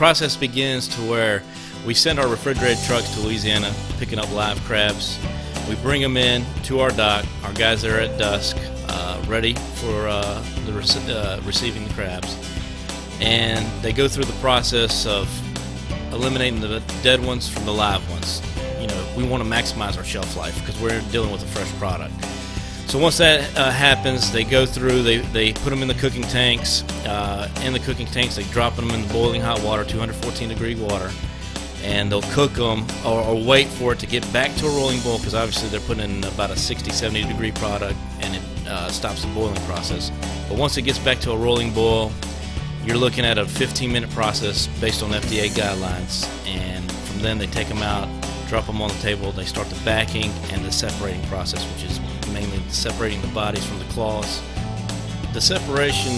process begins to where we send our refrigerated trucks to Louisiana, picking up live crabs. We bring them in to our dock. Our guys are at dusk, ready for receiving the crabs. And they go through the process of eliminating the dead ones from the live ones. You know, we want to maximize our shelf life because we're dealing with a fresh product. So once that happens, they go through, they put them in the cooking tanks. In the cooking tanks, they drop them in the boiling hot water, 214 degree water, and they'll cook them or wait for it to get back to a rolling boil, because obviously they're putting in about a 60-70 degree product, and it stops the boiling process. But once it gets back to a rolling boil, you're looking at a 15-minute process based on FDA guidelines, and from then they take them out, drop them on the table, they start the backing and the separating process, which is mainly separating the bodies from the claws. The separation,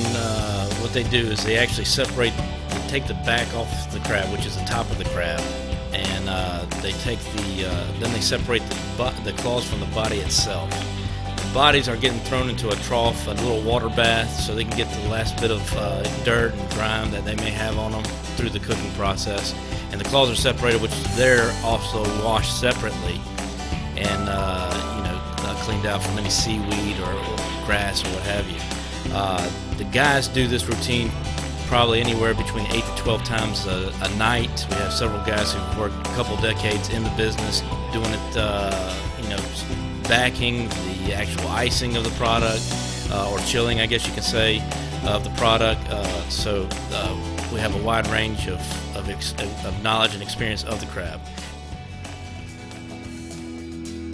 what they do is they actually take the back off the crab, which is the top of the crab, and then they separate the claws from the body itself. The bodies are getting thrown into a trough, a little water bath, so they can get the last bit of dirt and grime that they may have on them through the cooking process. And the claws are separated, which they're also washed separately and cleaned out from any seaweed or grass or what have you. The guys do this routine probably anywhere between 8 to 12 times a night. We have several guys who've worked a couple decades in the business doing it, backing, the actual icing of the product, or chilling, I guess you can say, of the product. So we have a wide range of knowledge and experience of the crab.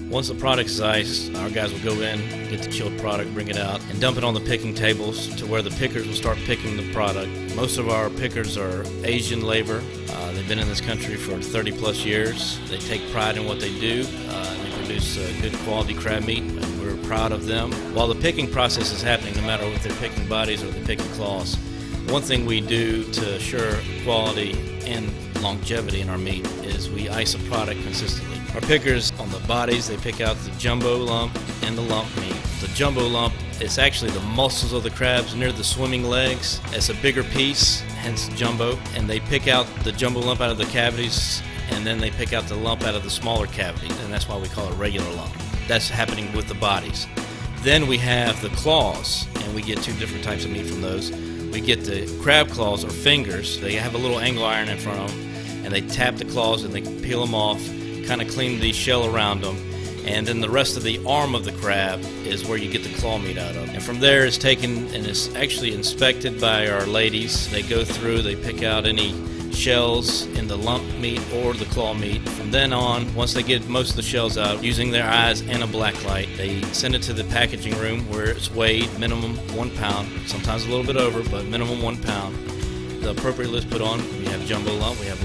Once the product is iced, our guys will go in, get the chilled product, bring it out, and dump it on the picking tables to where the pickers will start picking the product. Most of our pickers are Asian labor. They've been in this country for 30 plus years. They take pride in what they do. They produce good quality crab meat, and we're proud of them. While the picking process is happening, no matter if they're picking bodies or they're picking claws, one thing we do to assure quality and longevity in our meat is we ice a product consistently. Our pickers, on the bodies, they pick out the jumbo lump and the lump meat. The jumbo lump is actually the muscles of the crabs near the swimming legs. It's a bigger piece, hence jumbo, and they pick out the jumbo lump out of the cavities, and then they pick out the lump out of the smaller cavities, and that's why we call it regular lump. That's happening with the bodies. Then we have the claws, and we get two different types of meat from those. We get the crab claws, or fingers. They have a little angle iron in front of them, and they tap the claws and they peel them off, kind of clean the shell around them, and then the rest of the arm of the crab is where you get the claw meat out of. And from there it's taken and it's actually inspected by our ladies. They go through, they pick out any shells in the lump meat or the claw meat. From then on, once they get most of the shells out, using their eyes and a black light, they send it to the packaging room where it's weighed minimum 1 pound, sometimes a little bit over, but minimum 1 pound. The appropriate list put on. We have jumbo lump, we have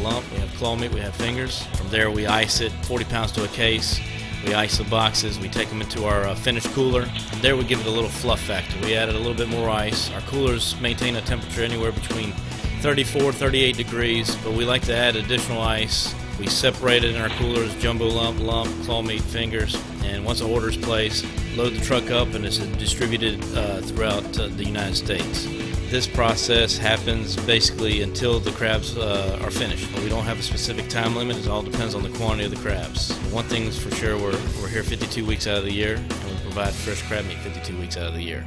claw meat, we have fingers. From there we ice it, 40 pounds to a case. We ice the boxes, we take them into our finished cooler. There we give it a little fluff factor. We added a little bit more ice. Our coolers maintain a temperature anywhere between 34, 38 degrees, but we like to add additional ice. We separate it in our coolers, jumbo lump, claw meat, fingers, and once the order is placed, load the truck up and it's distributed throughout the United States. This process happens basically until the crabs are finished. We don't have a specific time limit. It all depends on the quantity of the crabs. One thing's for sure, we're here 52 weeks out of the year, and we provide fresh crab meat 52 weeks out of the year.